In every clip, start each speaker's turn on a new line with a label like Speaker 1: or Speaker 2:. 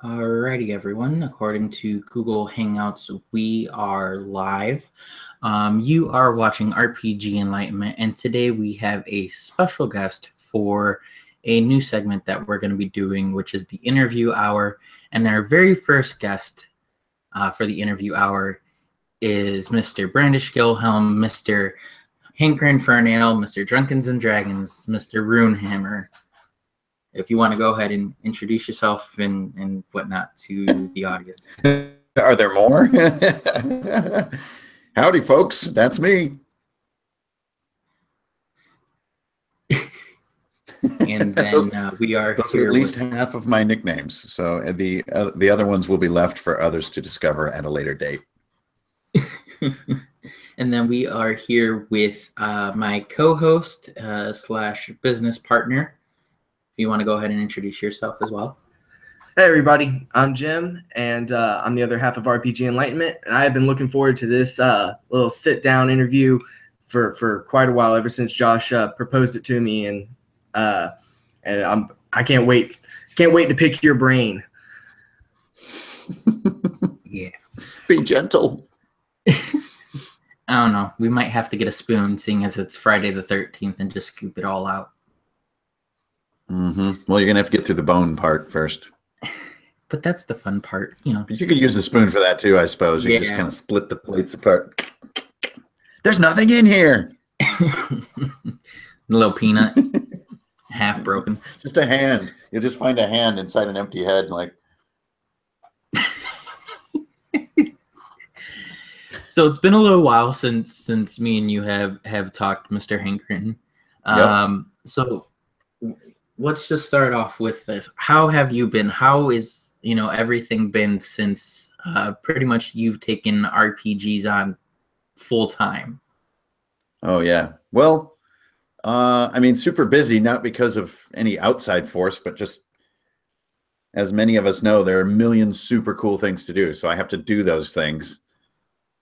Speaker 1: Alrighty, everyone. According to Google Hangouts, we are live. You are watching RPG Enlightenment, and today we have a special guest for a new segment that we're going to be doing, which is the interview hour. And our very first guest for the interview hour is Mr. Brandish Gilhelm, Mr. Hanker Infernale, Mr. Drunkens and Dragons, Mr. RuneHammer. If you want to go ahead and introduce yourself and whatnot to the audience.
Speaker 2: Are there more? Howdy, folks. That's me.
Speaker 1: And then we are
Speaker 2: those
Speaker 1: here
Speaker 2: are at least half of my nicknames. So the other ones will be left for others to discover at a later date.
Speaker 1: And then we are here with my co-host slash business partner. If you want to go ahead and introduce yourself as well.
Speaker 3: Hey everybody, I'm Jim, and I'm the other half of RPG Enlightenment, and I have been looking forward to this little sit-down interview for quite a while, ever since Josh proposed it to me, and I can't wait to pick your brain.
Speaker 1: Yeah,
Speaker 2: be gentle.
Speaker 1: I don't know. We might have to get a spoon, seeing as it's Friday the 13th, and just scoop it all out.
Speaker 2: Well, you're gonna have to get through the bone part first.
Speaker 1: But that's the fun part, you know.
Speaker 2: But you could use the spoon for that too, I suppose. You just kind of split the plates apart. There's nothing in here.
Speaker 1: Little peanut, half broken.
Speaker 2: Just a hand. You'll just find a hand inside an empty head, like.
Speaker 1: So it's been a little while since me and you have talked, Mr. Hankrin. So let's just start off with this. How have you been? How is everything been since pretty much you've taken RPGs on full time?
Speaker 2: Oh yeah. Well, I mean, super busy, not because of any outside force, but just as many of us know, there are a million super cool things to do. So I have to do those things.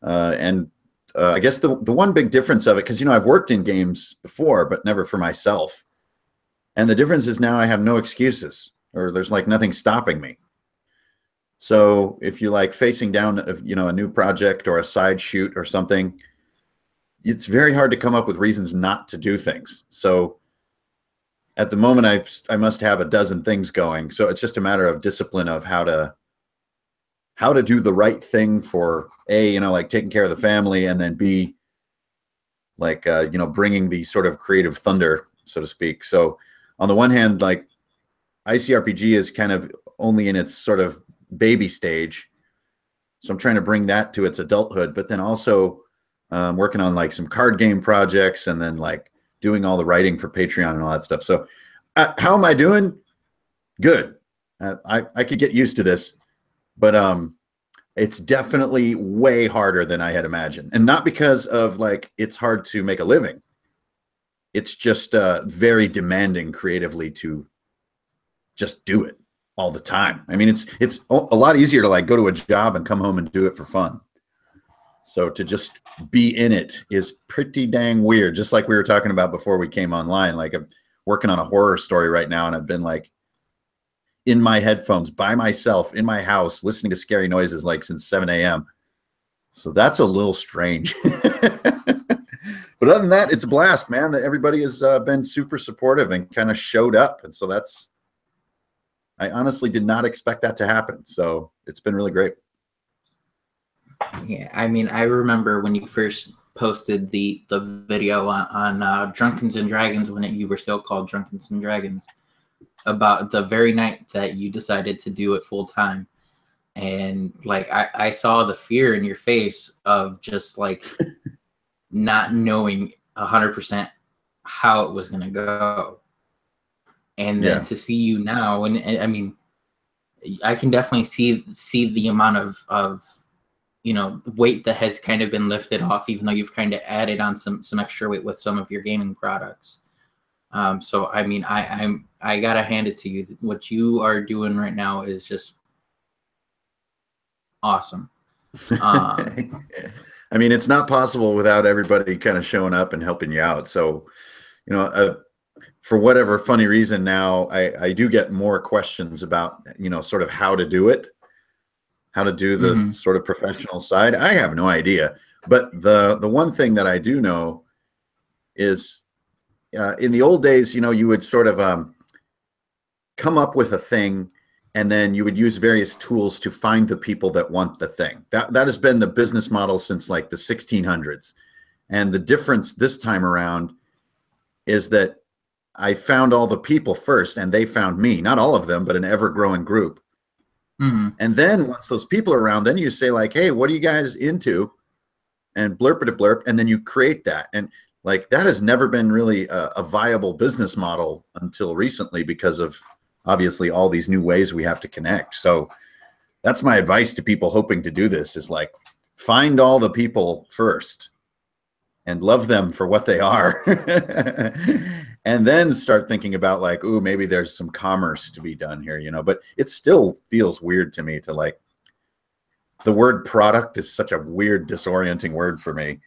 Speaker 2: And I guess the one big difference of it, because I've worked in games before, but never for myself. And the difference is now I have no excuses, or there's like nothing stopping me. So if you're like facing down, a new project or a side shoot or something, it's very hard to come up with reasons not to do things. So at the moment, I must have a dozen things going. So it's just a matter of discipline of how to do the right thing for A, like taking care of the family, and then B, like, bringing the sort of creative thunder, so to speak. So on the one hand, like ICRPG is kind of only in its sort of baby stage. So I'm trying to bring that to its adulthood, but then also working on like some card game projects, and then like doing all the writing for Patreon and all that stuff. So how am I doing? Good. I could get used to this, but it's definitely way harder than I had imagined. And not because of like, it's hard to make a living. It's just very demanding creatively to just do it all the time. I mean, it's a lot easier to like go to a job and come home and do it for fun. So to just be in it is pretty dang weird. Just like we were talking about before we came online, like I'm working on a horror story right now, and I've been like in my headphones by myself in my house listening to scary noises like since 7 a.m. So that's a little strange. But other than that, it's a blast, man. That everybody has been super supportive and kind of showed up. And so I honestly did not expect that to happen. So it's been really great.
Speaker 1: Yeah, I mean, I remember when you first posted the video on Drunkens and Dragons, when you were still called Drunkens and Dragons, about the very night that you decided to do it full time. And like, I saw the fear in your face of just like not knowing 100% how it was going to go. And then to see you now, and I mean, I can definitely see the amount of weight that has kind of been lifted off, even though you've kind of added on some extra weight with some of your gaming products. So I mean, I gotta hand it to you. What you are doing right now is just awesome.
Speaker 2: I mean, it's not possible without everybody kind of showing up and helping you out. So, for whatever funny reason now, I do get more questions about, you know, sort of how to do it, how to do the sort of professional side. I have no idea. But the one thing that I do know is in the old days, you know, you would sort of come up with a thing, and then you would use various tools to find the people that want the thing. That has been the business model since like the 1600s. And the difference this time around is that I found all the people first, and they found me. Not all of them, but an ever-growing group. And then once those people are around, then you say like, hey, what are you guys into? And blurp, and then you create that. And like that has never been really a viable business model until recently because of obviously all these new ways we have to connect. So that's my advice to people hoping to do this is like, find all the people first and love them for what they are. And then start thinking about like, ooh, maybe there's some commerce to be done here, you know, but it still feels weird to me to like, the word product is such a weird, disorienting word for me.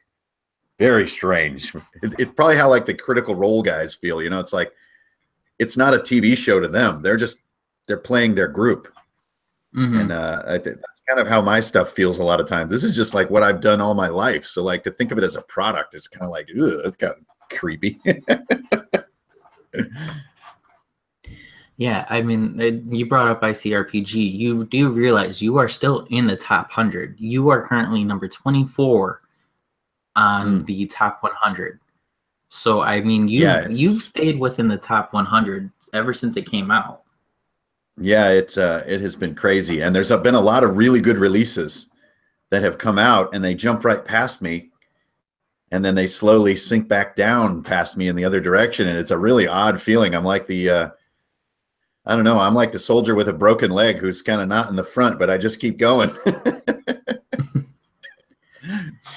Speaker 2: Very strange. It's probably how like the Critical Role guys feel, you know, it's like, it's not a TV show to them. They're playing their group. And I think that's kind of how my stuff feels a lot of times. This is just like what I've done all my life. So like to think of it as a product is kind of like, ugh, it's kind of creepy.
Speaker 1: Yeah, I mean, you brought up ICRPG. You do realize you are still in the top 100. You are currently number 24 on the top 100. So, I mean, you've stayed within the top 100 ever since it came out.
Speaker 2: Yeah, it has been crazy. And there's been a lot of really good releases that have come out, and they jump right past me. And then they slowly sink back down past me in the other direction. And it's a really odd feeling. I'm like the... I don't know. I'm like the soldier with a broken leg who's kind of not in the front, but I just keep going.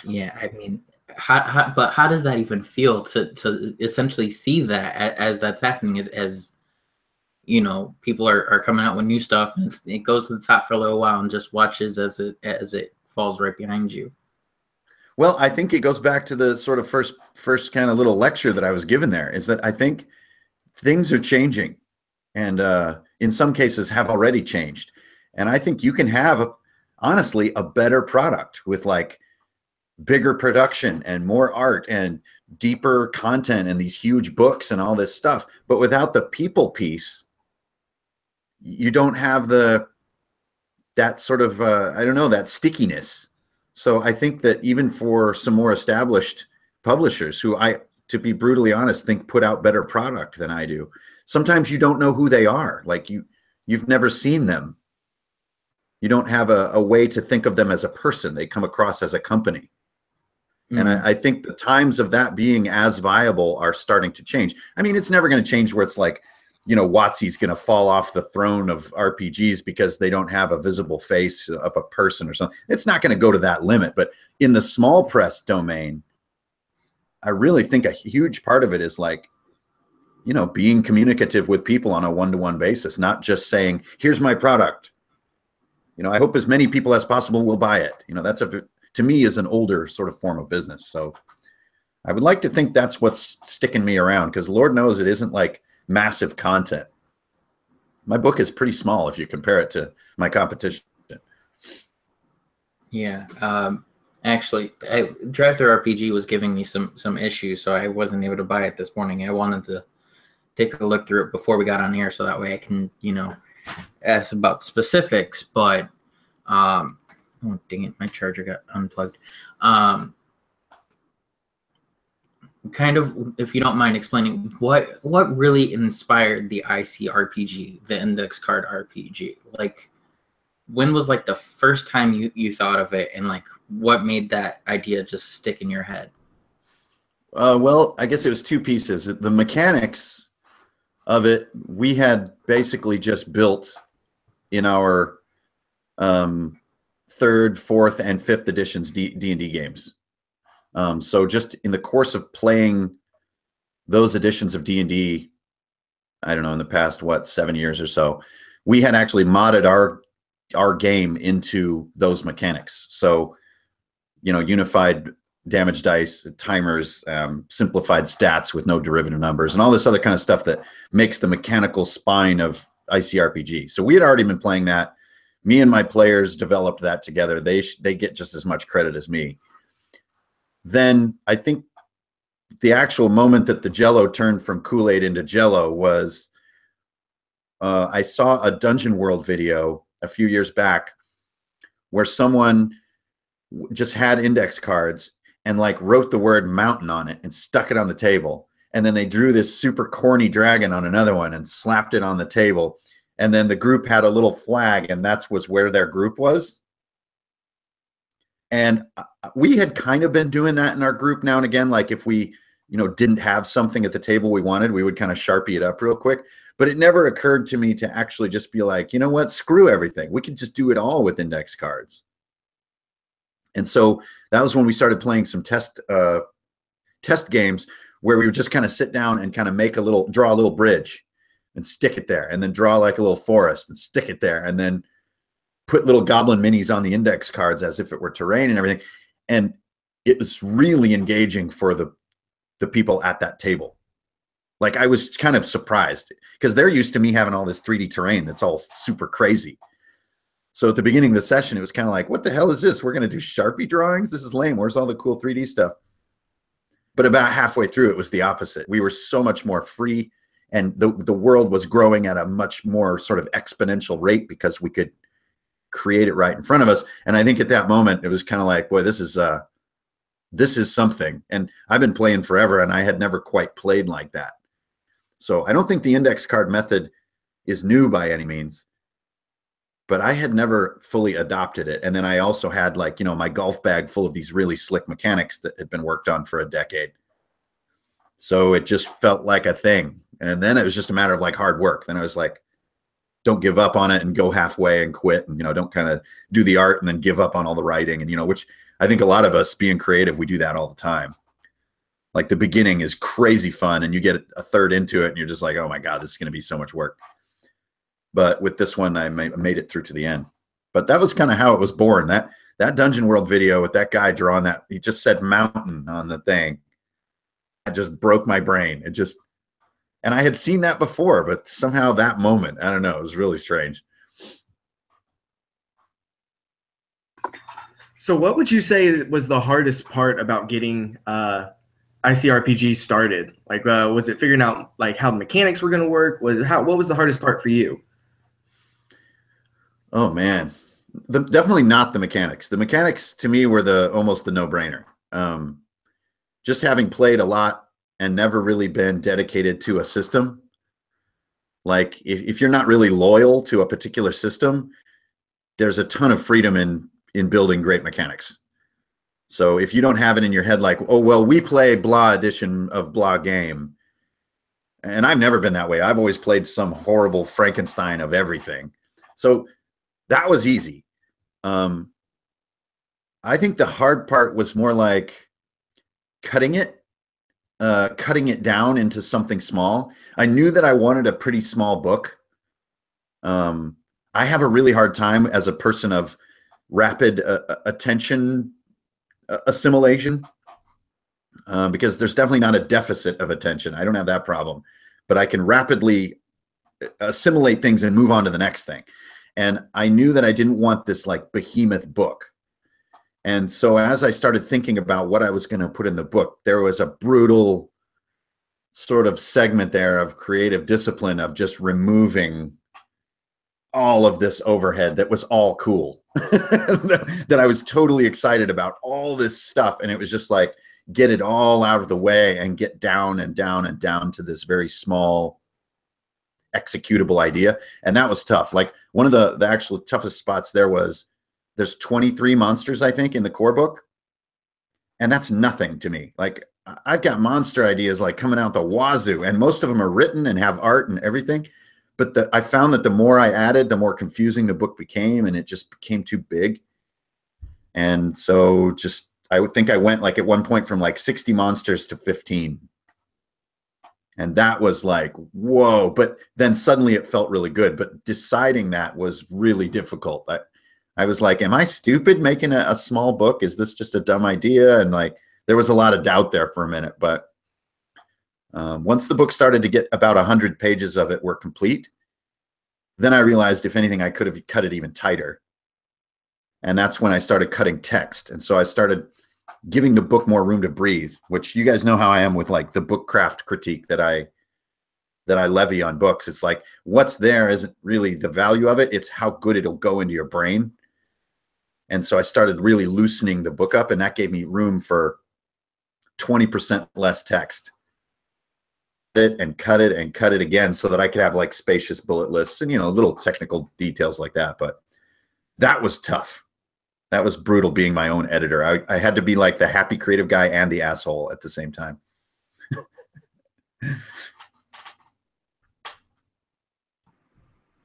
Speaker 1: Yeah, I mean, but how does that even feel to essentially see that as that's happening? As you know, people are coming out with new stuff, and it goes to the top for a little while and just watches as it falls right behind you.
Speaker 2: Well, I think it goes back to the sort of first kind of little lecture that I was given there. Is that I think things are changing. And in some cases have already changed. And I think you can have, honestly, a better product with like bigger production and more art and deeper content and these huge books and all this stuff. But without the people piece, you don't have that sort of, I don't know, that stickiness. So I think that even for some more established publishers who to be brutally honest, think put out better product than I do. Sometimes you don't know who they are. Like you've never seen them. You don't have a way to think of them as a person. They come across as a company. And I think the times of that being as viable are starting to change. I mean, it's never going to change where it's like, you know, WotC's going to fall off the throne of RPGs because they don't have a visible face of a person or something. It's not going to go to that limit. But in the small press domain, I really think a huge part of it is like, you know, being communicative with people on a one-to-one basis, not just saying, here's my product. You know, I hope as many people as possible will buy it. You know, that's to me is an older sort of form of business. So I would like to think that's what's sticking me around because Lord knows it isn't like massive content. My book is pretty small if you compare it to my competition.
Speaker 1: Yeah. Actually, Drive-Thru RPG was giving me some issues, so I wasn't able to buy it this morning. I wanted to take a look through it before we got on here, so that way I can, you know, ask about specifics. But, oh dang it, my charger got unplugged. Kind of, if you don't mind explaining, what really inspired the ICRPG, the Index Card RPG? Like, when was like the first time you thought of it, and like what made that idea just stick in your head?
Speaker 2: Well, I guess it was two pieces. The mechanics of it, we had basically just built in our third, fourth, and fifth editions D&D games. So just in the course of playing those editions of D&D, I don't know, in the past, 7 years or so, we had actually modded our game into those mechanics. So, you know, unified damage dice, timers, simplified stats with no derivative numbers, and all this other kind of stuff that makes the mechanical spine of ICRPG. So we had already been playing that. Me and my players developed that together. They get just as much credit as me. Then I think the actual moment that the Jello turned from Kool-Aid into Jello was I saw a Dungeon World video a few years back where someone just had index cards and like wrote the word mountain on it and stuck it on the table. And then they drew this super corny dragon on another one and slapped it on the table. And then the group had a little flag, and that was where their group was. And we had kind of been doing that in our group now and again. Like if we, didn't have something at the table we wanted, we would kind of Sharpie it up real quick. But it never occurred to me to actually just be like, you know what, screw everything. We could just do it all with index cards. And so that was when we started playing some test games where we would just kind of sit down and kind of draw a little bridge and stick it there, and then draw like a little forest and stick it there, and then put little goblin minis on the index cards as if it were terrain and everything. And it was really engaging for the people at that table. Like I was kind of surprised because they're used to me having all this 3D terrain that's all super crazy. So at the beginning of the session, it was kind of like, what the hell is this? We're going to do Sharpie drawings? This is lame. Where's all the cool 3D stuff? But about halfway through, it was the opposite. We were so much more free, and the world was growing at a much more sort of exponential rate because we could create it right in front of us. And I think at that moment, it was kind of like, boy, this is something. And I've been playing forever, and I had never quite played like that. So I don't think the index card method is new by any means, but I had never fully adopted it. And then I also had like, my golf bag full of these really slick mechanics that had been worked on for a decade. So it just felt like a thing. And then it was just a matter of like hard work. Then I was like, don't give up on it and go halfway and quit. And, don't kind of do the art and then give up on all the writing. And, which I think a lot of us being creative, we do that all the time. Like the beginning is crazy fun and you get a third into it and you're just like, oh my God, this is going to be so much work. But with this one, I made it through to the end. But that was kind of how it was born. That Dungeon World video with that guy drawing that, he just said mountain on the thing. It just broke my brain. And I had seen that before, but somehow that moment, I don't know, it was really strange.
Speaker 3: So what would you say was the hardest part about getting ICRPG started? Like, was it figuring out like how the mechanics were going to work? What was the hardest part for you?
Speaker 2: Oh man, definitely not the mechanics. The mechanics to me were almost the no-brainer. Just having played a lot and never really been dedicated to a system. Like if you're not really loyal to a particular system, there's a ton of freedom in building great mechanics. So if you don't have it in your head like, oh, well, we play blah edition of blah game. And I've never been that way. I've always played some horrible Frankenstein of everything. So that was easy. I think the hard part was more like cutting it down into something small. I knew that I wanted a pretty small book. I have a really hard time as a person of rapid attention assimilation because there's definitely not a deficit of attention. I don't have that problem, but I can rapidly assimilate things and move on to the next thing. And I knew that I didn't want this like behemoth book. And so as I started thinking about what I was going to put in the book, there was a brutal sort of segment there of creative discipline of just removing all of this overhead that was all cool, that I was totally excited about, all this stuff. And it was just like, get it all out of the way and get down and down and down to this very small executable idea. And that was tough. Like one of the actual toughest spots there was, there's 23 monsters, I think, in the core book. And that's nothing to me. Like I've got monster ideas like coming out the wazoo, and most of them are written and have art and everything. But I found that the more I added, the more confusing the book became, and it just became too big. And so I would think I went like at one point from like 60 monsters to 15. And that was like, whoa. But then suddenly it felt really good. But deciding that was really difficult. I was like, am I stupid making a small book? Is this just a dumb idea? And like, there was a lot of doubt there for a minute. But once the book started to get about 100 pages of it were complete, then I realized, if anything, I could have cut it even tighter. And that's when I started cutting text. And so I started giving the book more room to breathe, which you guys know how I am with like the book craft critique that I levy on books. It's like, what's there isn't really the value of it. It's how good it'll go into your brain. And so I started really loosening the book up, and that gave me room for 20% less text. And cut it again so that I could have like spacious bullet lists and, you know, little technical details like that. But that was tough. That was brutal being my own editor. I had to be like the happy creative guy and the asshole at the same time.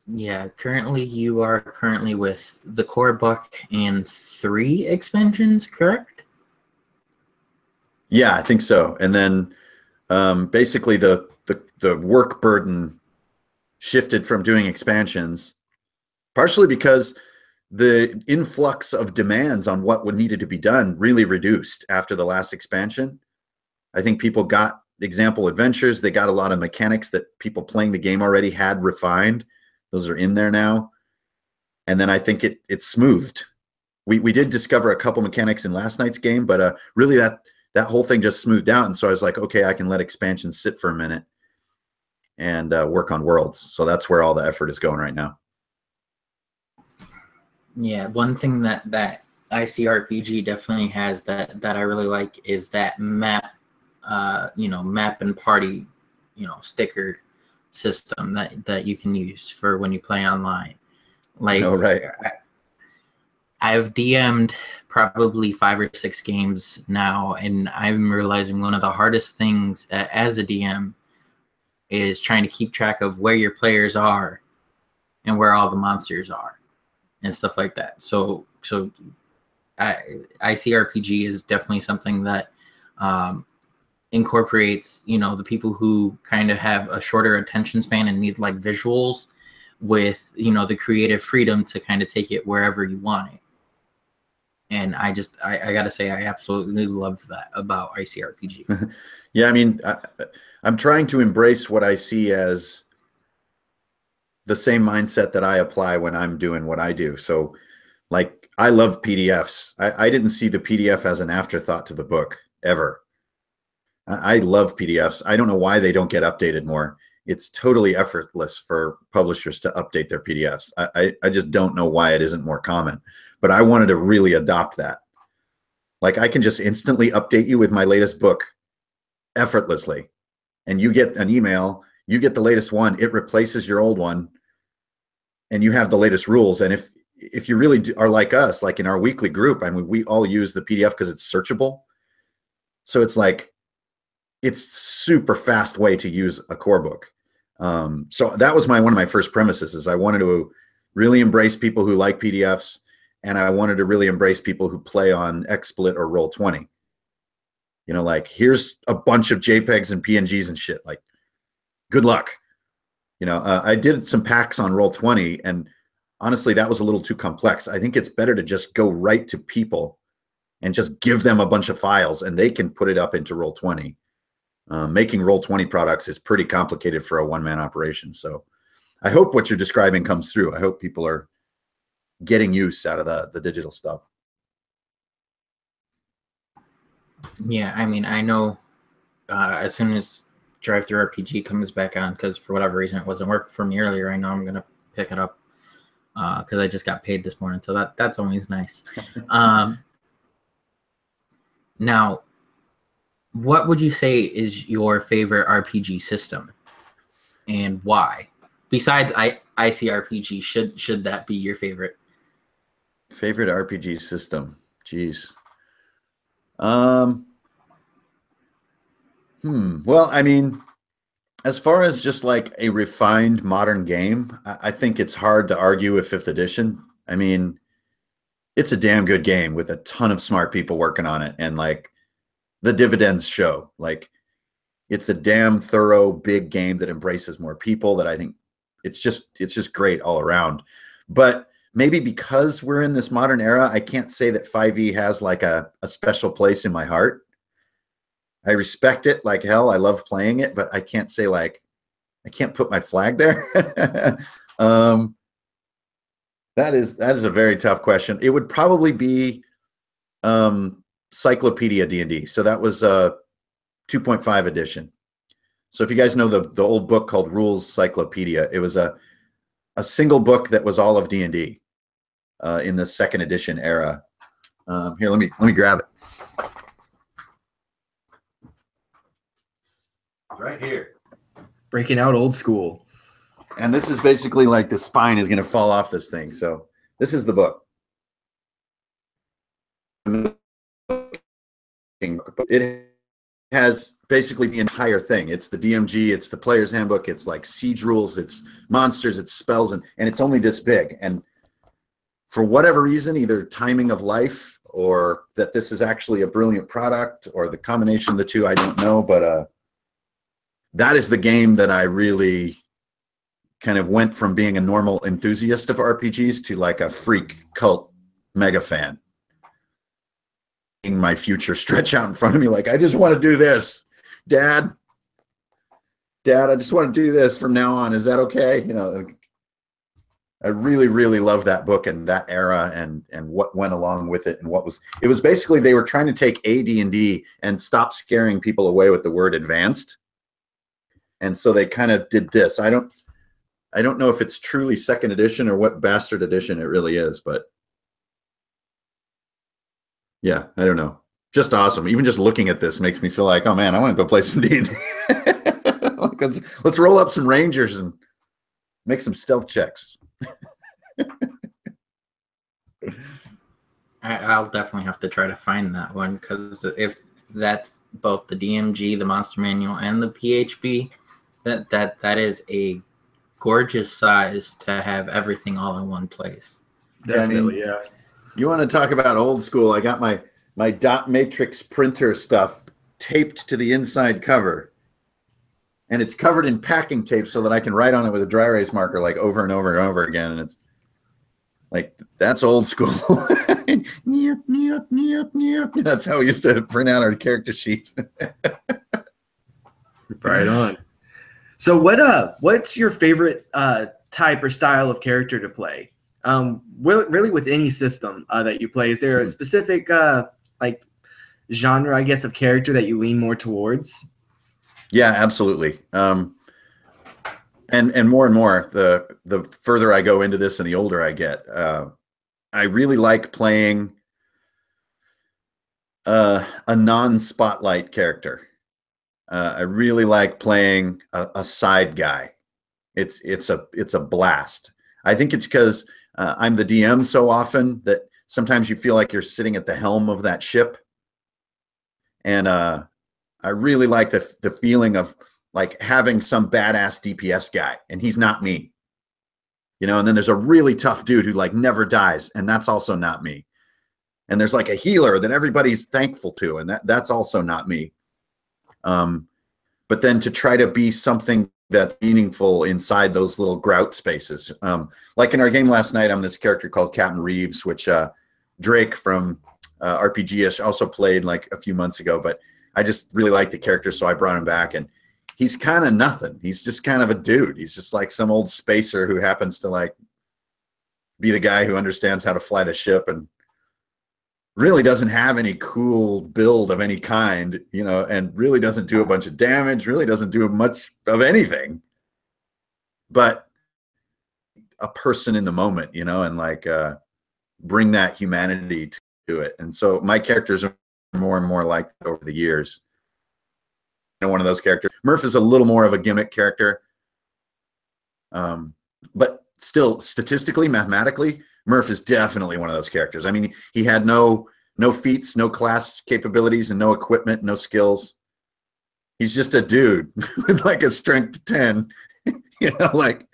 Speaker 1: Yeah, currently you are currently with the core book and 3 expansions, correct?
Speaker 2: Yeah, I think so. And then basically the work burden shifted from doing expansions, partially because the influx of demands on what would needed to be done really reduced after the last expansion. I think people got example adventures. They got a lot of mechanics that people playing the game already had refined. Those are in there now. And then I think it smoothed. We did discover a couple mechanics in last night's game, but really that whole thing just smoothed out. And so I was like, okay, I can let expansions sit for a minute and work on worlds. So that's where all the effort is going right now.
Speaker 1: Yeah, one thing that ICRPG definitely has that I really like is that map, map and party, sticker system that you can use for when you play online. Like,
Speaker 2: oh, right.
Speaker 1: I've DM'd probably 5 or 6 games now, and I'm realizing one of the hardest things as a DM is trying to keep track of where your players are and where all the monsters are and stuff like that. So ICRPG is definitely something that incorporates, the people who kind of have a shorter attention span and need like visuals with, the creative freedom to kind of take it wherever you want it. And I gotta say, I absolutely love that about ICRPG.
Speaker 2: Yeah, I mean, I'm trying to embrace what I see as the same mindset that I apply when I'm doing what I do. So, like, I love PDFs. I didn't see the PDF as an afterthought to the book, ever. I love PDFs. I don't know why they don't get updated more. It's totally effortless for publishers to update their PDFs. I just don't know why it isn't more common. But I wanted to really adopt that. Like, I can just instantly update you with my latest book effortlessly. And you get an email, you get the latest one, it replaces your old one, and you have the latest rules. And if you really are like us, like in our weekly group, I mean, we all use the PDF because it's searchable. So it's like, it's super fast way to use a core book. So that was one of my first premises, is I wanted to really embrace people who like PDFs, and I wanted to really embrace people who play on XSplit or Roll20. Like, here's a bunch of JPEGs and PNGs and shit. Like, good luck. I did some packs on Roll20, and honestly, that was a little too complex. I think it's better to just go right to people and just give them a bunch of files, and they can put it up into Roll20. Making Roll20 products is pretty complicated for a one-man operation. So I hope what you're describing comes through. I hope people are getting use out of the digital stuff.
Speaker 1: Yeah, I mean, I know as soon as Drive-Thru RPG comes back on, because for whatever reason it wasn't working for me earlier, I know I'm going to pick it up because I just got paid this morning. So that's always nice. Now, what would you say is your favorite RPG system, and why? Besides ICRPG, should that be your favorite?
Speaker 2: Favorite RPG system? Jeez. Well, I mean, as far as just like a refined modern game, I think it's hard to argue with 5th edition. I mean, it's a damn good game with a ton of smart people working on it, and like, the dividends show. Like, it's a damn thorough big game that embraces more people. That I think it's just great all around. But maybe because we're in this modern era, I can't say that 5e has like a special place in my heart. I respect it like hell. I love playing it, but I can't say like, I can't put my flag there. That is a very tough question. It would probably be Cyclopedia D&D. So that was 2.5 edition. So if you guys know the old book called Rules Cyclopedia, it was a single book that was all of D&D in the 2nd edition era. Here, let me grab it. Right here.
Speaker 3: Breaking out old school.
Speaker 2: And this is basically like the spine is going to fall off this thing. So this is the book. It has basically the entire thing. It's the DMG, it's the player's handbook, it's like siege rules, it's monsters, it's spells, and it's only this big. And for whatever reason, either timing of life or that this is actually a brilliant product or the combination of the two, I don't know. But that is the game that I really kind of went from being a normal enthusiast of RPGs to like a freak cult mega fan. My future stretch out in front of me like, I just want to do this. Dad, I just want to do this from now on. Is that okay? You know, I really, really love that book and that era and what went along with it and what was, it was basically they were trying to take AD&D and stop scaring people away with the word advanced. And so they kind of did this. I don't know if it's truly 2nd edition or what bastard edition it really is, but yeah, I don't know. Just awesome. Even just looking at this makes me feel like, oh man, I want to go play some D&D. let's roll up some Rangers and make some stealth checks.
Speaker 1: I'll definitely have to try to find that one, because if that's both the DMG, the Monster Manual, and the PHB, that is a gorgeous size to have everything all in one place.
Speaker 3: Definitely, yeah.
Speaker 2: You want to talk about old school? I got my dot matrix printer stuff taped to the inside cover, and it's covered in packing tape so that I can write on it with a dry erase marker like over and over and over again. And it's like, that's old school. That's how we used to print out our character sheets.
Speaker 3: Right on. So what's your favorite type or style of character to play? Really with any system that you play, is there a specific like genre, I guess, of character that you lean more towards?
Speaker 2: Yeah, absolutely. And more and more, the further I go into this and the older I get, I really like playing a non-spotlight character. I really like playing a side guy. It's a blast. I think it's because I'm the DM so often that sometimes you feel like you're sitting at the helm of that ship. And I really like the feeling of like having some badass DPS guy, and he's not me. You know, and then there's a really tough dude who like never dies, and that's also not me. And there's like a healer that everybody's thankful to, and that's also not me. But then to try to be something that's meaningful inside those little grout spaces. Like in our game last night, I'm this character called Captain Reeves, which Drake from RPG-ish also played like a few months ago, but I just really liked the character, so I brought him back. And he's kind of nothing. He's just kind of a dude. He's just like some old spacer who happens to like be the guy who understands how to fly the ship and really doesn't have any cool build of any kind, you know, and really doesn't do a bunch of damage, really doesn't do much of anything, but a person in the moment, you know, and like bring that humanity to it. And so my characters are more and more like that over the years. You know, one of those characters. Murph is a little more of a gimmick character, but still statistically, mathematically, Murph is definitely one of those characters. I mean, he had no feats, no class capabilities, and no equipment, no skills. He's just a dude with like a strength 10, you know, like,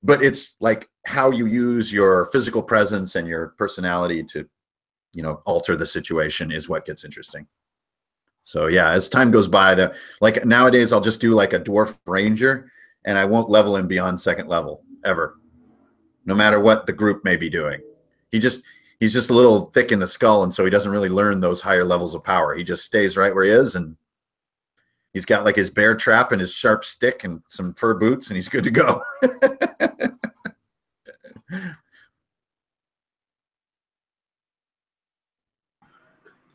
Speaker 2: but it's like how you use your physical presence and your personality to, you know, alter the situation is what gets interesting. So yeah, as time goes by, like nowadays I'll just do like a dwarf ranger and I won't level him beyond 2nd level ever, no matter what the group may be doing. He's just a little thick in the skull, and so he doesn't really learn those higher levels of power. He just stays right where he is, and He's got like his bear trap and his sharp stick and some fur boots, and he's good to go.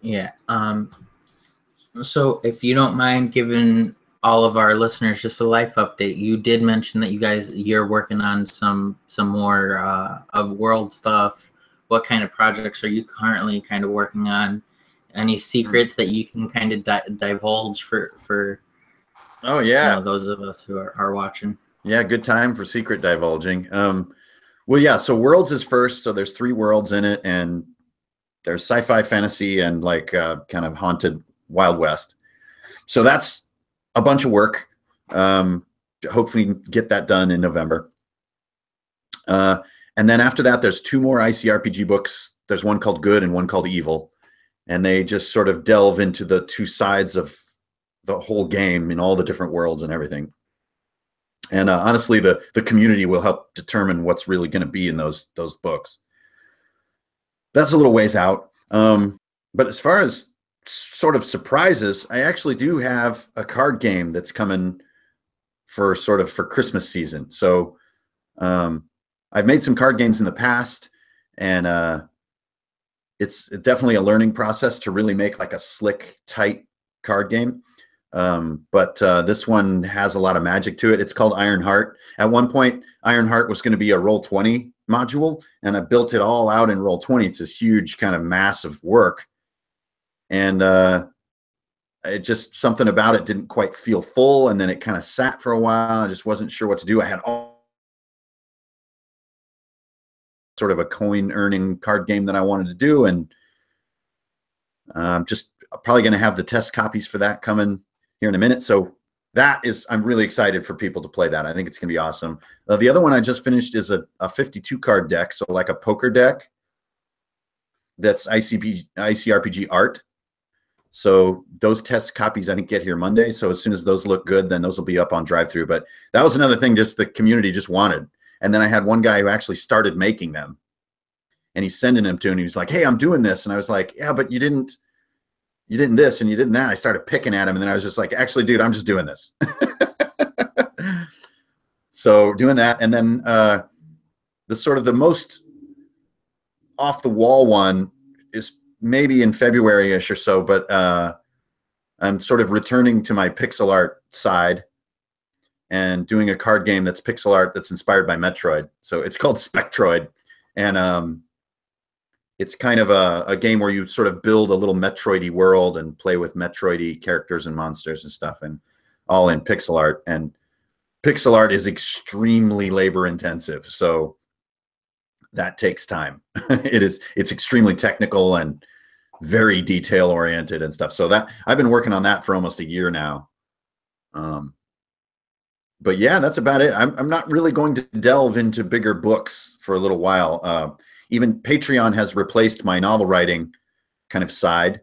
Speaker 1: Yeah. So if you don't mind giving all of our listeners just a life update, you did mention that you're working on some more of world stuff. What kind of projects are you currently kind of working on? Any secrets that you can kind of divulge for
Speaker 2: oh yeah,
Speaker 1: those of us who are watching?
Speaker 2: Yeah, good time for secret divulging. Well, yeah, so Worlds is first, so there's 3 worlds in it, and there's sci-fi, fantasy, and like kind of haunted Wild West. So that's a bunch of work. Hopefully get that done in November. And then after that, there's 2 more ICRPG books. There's one called Good and one called Evil. And they just sort of delve into the 2 sides of the whole game in all the different worlds and everything. And honestly, the community will help determine what's really going to be in those books. That's a little ways out. But as far as sort of surprises, I actually do have a card game that's coming for Christmas season. So I've made some card games in the past, and it's definitely a learning process to really make like a slick, tight card game. But this one has a lot of magic to it. It's called Ironheart. At one point, Ironheart was going to be a Roll20 module, and I built it all out in Roll20. It's this huge kind of massive work. And it just, something about it didn't quite feel full, and then it kind of sat for a while. I just wasn't sure what to do. I had all sort of a coin earning card game that I wanted to do, and just probably going to have the test copies for that coming here in a minute. So I'm really excited for people to play that. I think it's going to be awesome. The other one I just finished is a 52 card deck. So like a poker deck that's ICRPG art. So those test copies I think get here Monday. So as soon as those look good, then those will be up on drive-thru. But that was another thing just the community just wanted. And then I had one guy who actually started making them, and he's sending them to me. He was like, "Hey, I'm doing this." And I was like, "Yeah, but you didn't this and you didn't that." I started picking at him, and then I was just like, "Actually, dude, I'm just doing this." So doing that. And then the most off the wall one is maybe in February-ish or so, but I'm sort of returning to my pixel art side and doing a card game that's pixel art that's inspired by Metroid. So it's called Spectroid, and it's kind of a game where you sort of build a little Metroid-y world and play with Metroid-y characters and monsters and stuff, and all in pixel art. And pixel art is extremely labor intensive, so that takes time. It's extremely technical and very detail oriented and stuff. So that I've been working on that for almost a year now. But yeah, that's about it. I'm not really going to delve into bigger books for a little while. Even Patreon has replaced my novel writing kind of side.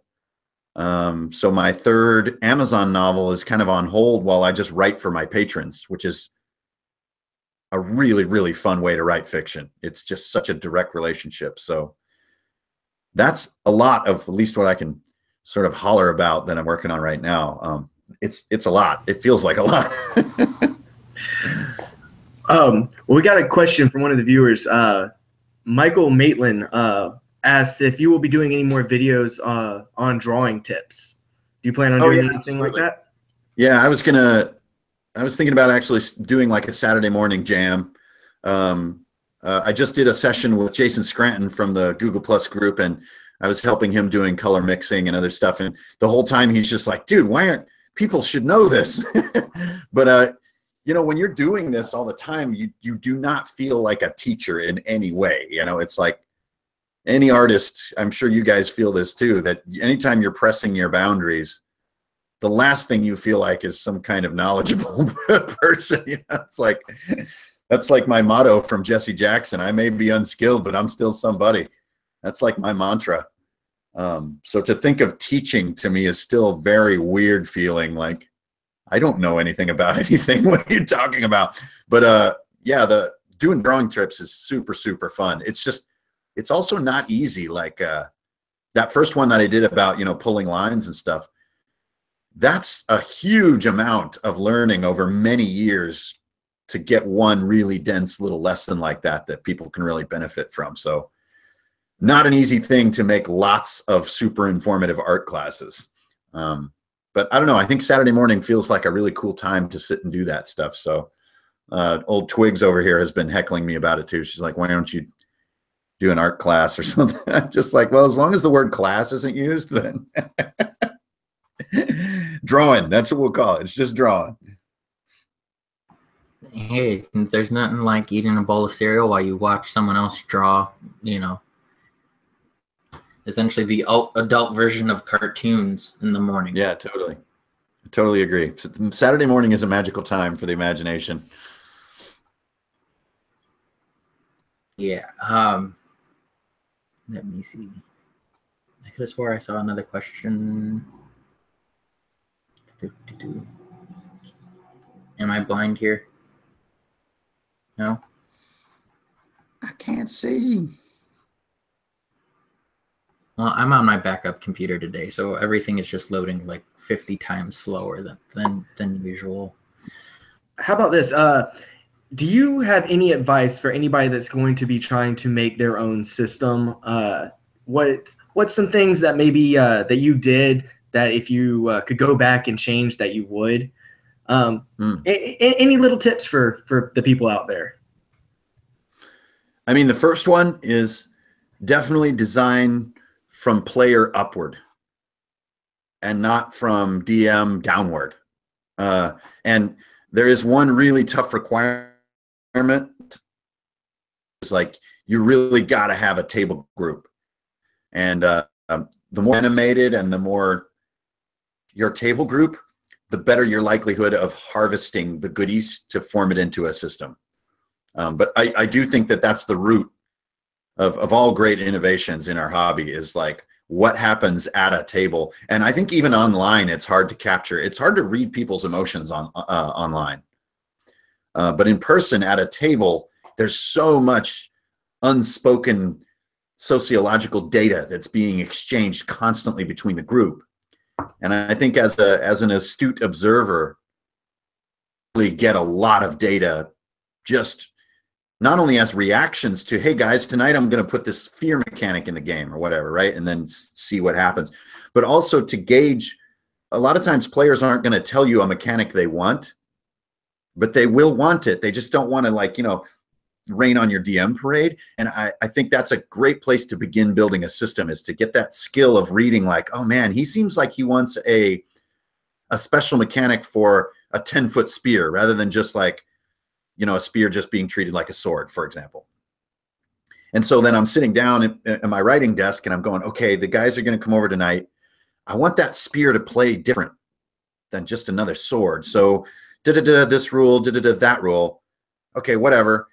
Speaker 2: So my 3rd Amazon novel is kind of on hold while I just write for my patrons, which is a really, really fun way to write fiction. It's just such a direct relationship. So that's a lot of at least what I can sort of holler about that I'm working on right now. It's a lot. It feels like a lot.
Speaker 3: Well, we got a question from one of the viewers. Michael Maitland asks if you will be doing any more videos on drawing tips. Do you plan on doing anything like that?
Speaker 2: Yeah, I was thinking about actually doing like a Saturday morning jam. I just did a session with Jason Scranton from the Google Plus group, and I was helping him doing color mixing and other stuff. And the whole time he's just like, "Dude, why aren't people should know this?" But you know, when you're doing this all the time, you do not feel like a teacher in any way. You know, it's like any artist, I'm sure you guys feel this too, that anytime you're pressing your boundaries, the last thing you feel like is some kind of knowledgeable person. You know, it's like, that's like my motto from Jesse Jackson. I may be unskilled, but I'm still somebody. That's like my mantra. So to think of teaching to me is still a very weird feeling. Like, I don't know anything about anything. What are you talking about? But yeah, the doing drawing trips is super, super fun. It's just, it's also not easy. Like that first one that I did about, you know, pulling lines and stuff, that's a huge amount of learning over many years to get one really dense little lesson like that people can really benefit from. So not an easy thing to make lots of super informative art classes. But I don't know, I think Saturday morning feels like a really cool time to sit and do that stuff. So old Twigs over here has been heckling me about it too. She's like, why don't you do an art class or something? I'm just like, well, as long as the word class isn't used, then drawing, that's what we'll call it. It's just drawing.
Speaker 1: Hey, there's nothing like eating a bowl of cereal while you watch someone else draw, you know, essentially the adult version of cartoons in the morning.
Speaker 2: Yeah, totally. I totally agree. Saturday morning is a magical time for the imagination.
Speaker 1: Yeah. Let me see. I could have swore I saw another question. Am I blind here? No?
Speaker 2: I can't see.
Speaker 1: Well, I'm on my backup computer today, so everything is just loading like 50 times slower than usual.
Speaker 3: How about this? Do you have any advice for anybody that's going to be trying to make their own system? What's some things that maybe that you did that if you could go back and change that you would? Any little tips for the people out there?
Speaker 2: I mean, the first one is definitely design from player upward and not from DM downward. And there is one really tough requirement. It's like you really got to have a table group. And the more animated and the more your table group, the better your likelihood of harvesting the goodies to form it into a system. But I do think that that's the root of all great innovations in our hobby, is like what happens at a table. And I think even online, it's hard to capture. It's hard to read people's emotions online. But in person at a table, there's so much unspoken sociological data that's being exchanged constantly between the group. And I think as an astute observer, really get a lot of data just not only as reactions to, hey guys, tonight I'm going to put this fear mechanic in the game or whatever, right? And then see what happens. But also to gauge, a lot of times players aren't going to tell you a mechanic they want, but they will want it. They just don't want to, like, you know, rain on your DM parade. And I think that's a great place to begin building a system, is to get that skill of reading, like, oh man, he seems like he wants a special mechanic for a 10-foot spear rather than just like, you know, a spear just being treated like a sword, for example. And so then I'm sitting down at my writing desk and I'm going, okay, the guys are going to come over tonight. I want that spear to play different than just another sword. So this rule, that rule. Okay, whatever.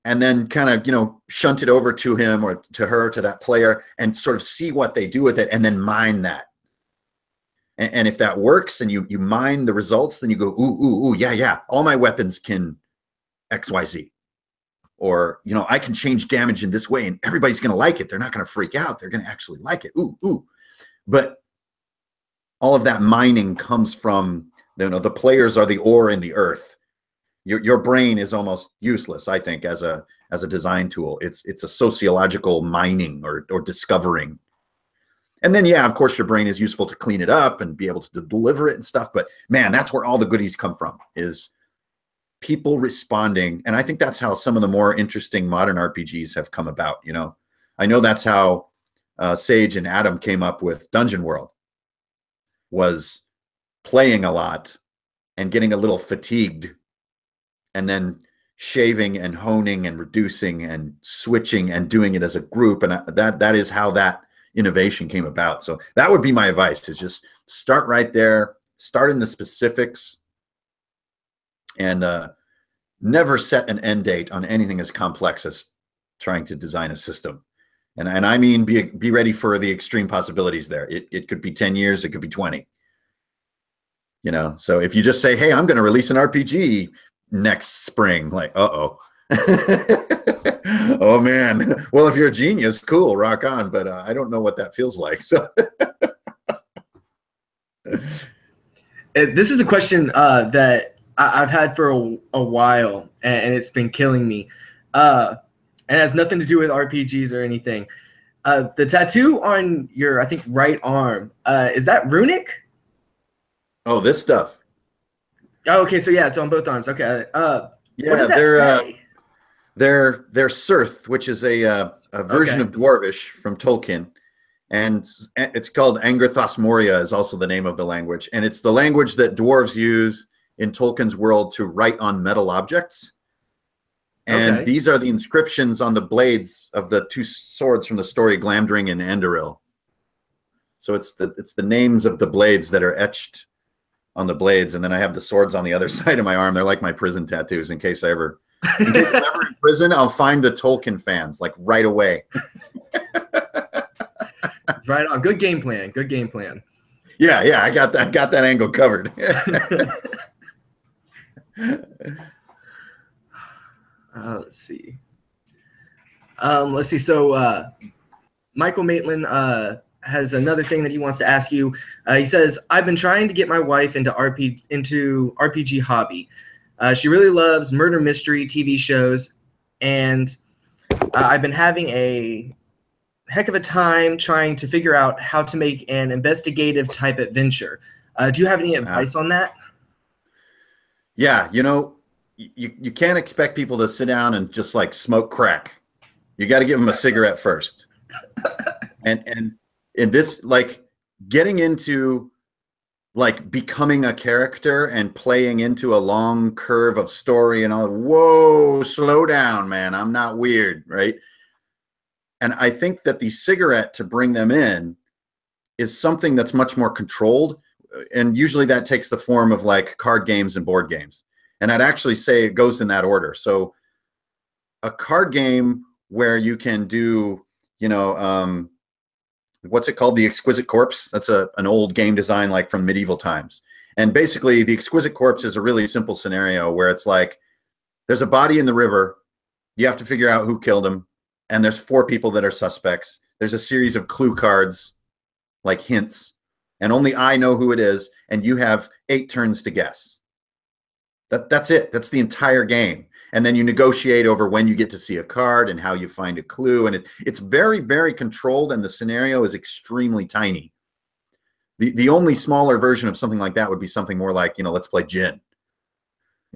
Speaker 2: And then kind of, you know, shunt it over to him or to her, to that player, and sort of see what they do with it, and then mine that. And if that works and you mine the results, then you go, ooh, yeah, all my weapons can XYZ. Or, you know, I can change damage in this way and everybody's going to like it. They're not going to freak out. They're going to actually like it. Ooh. But all of that mining comes from, you know, the players are the ore in the earth. Your brain is almost useless, I think, as a design tool. It's a sociological mining or discovering. And then, yeah, of course, your brain is useful to clean it up and be able to deliver it and stuff. But man, that's where all the goodies come from, is people responding. And I think that's how some of the more interesting modern RPGs have come about. You know, I know that's how Sage and Adam came up with Dungeon World, was playing a lot and getting a little fatigued, and then shaving and honing and reducing and switching and doing it as a group. And that is how that innovation came about. So that would be my advice, is just start right there, start in the specifics, and never set an end date on anything as complex as trying to design a system. And I mean, be ready for the extreme possibilities there. It could be 10 years, it could be 20. You know, so if you just say, hey, I'm going to release an RPG next spring, like, oh man, well, if you're a genius, cool, rock on, but I don't know what that feels like. So
Speaker 3: This is a question that I've had for a while, and it's been killing me. And it has nothing to do with RPGs or anything. The tattoo on your, I think, right arm, is that runic?
Speaker 2: Oh, this stuff.
Speaker 3: Oh, okay, so yeah, it's on both arms. Okay.
Speaker 2: Yeah,
Speaker 3: what does that say?
Speaker 2: They're Surth, which is a version of Dwarvish from Tolkien, and it's called Angerthos Moria is also the name of the language, and it's the language that dwarves use in Tolkien's world to write on metal objects. And these are the inscriptions on the blades of the two swords from the story Glamdring and Anduril. So it's the names of the blades that are etched on the blades, and then I have the swords on the other side of my arm. They're like my prison tattoos in case I'm ever in prison, I'll find the Tolkien fans like right away.
Speaker 3: Right on. Good game plan. Good game plan.
Speaker 2: Yeah, I got that angle covered.
Speaker 3: Let's see. So Michael Maitland has another thing that he wants to ask you. He says, "I've been trying to get my wife into RPG hobby. She really loves murder mystery TV shows, and I've been having a heck of a time trying to figure out how to make an investigative type adventure. Do you have any advice on that?"
Speaker 2: Yeah, you can't expect people to sit down and just like smoke crack. You got to give them a cigarette first. and in this, like getting into like becoming a character and playing into a long curve of story and all, whoa, slow down, man. I'm not weird, right? And I think that the cigarette to bring them in is something that's much more controlled. And usually that takes the form of like card games and board games. And I'd actually say it goes in that order. So a card game where you can do, what's it called? The Exquisite Corpse. That's an old game design like from medieval times. And basically the Exquisite Corpse is a really simple scenario where it's like there's a body in the river. You have to figure out who killed him. And there's 4 people that are suspects. There's a series of clue cards, like hints. And only I know who it is. And you have 8 turns to guess. That's it. That's the entire game. And then you negotiate over when you get to see a card and how you find a clue. And it's very, very controlled, and the scenario is extremely tiny. The only smaller version of something like that would be something more like, let's play gin,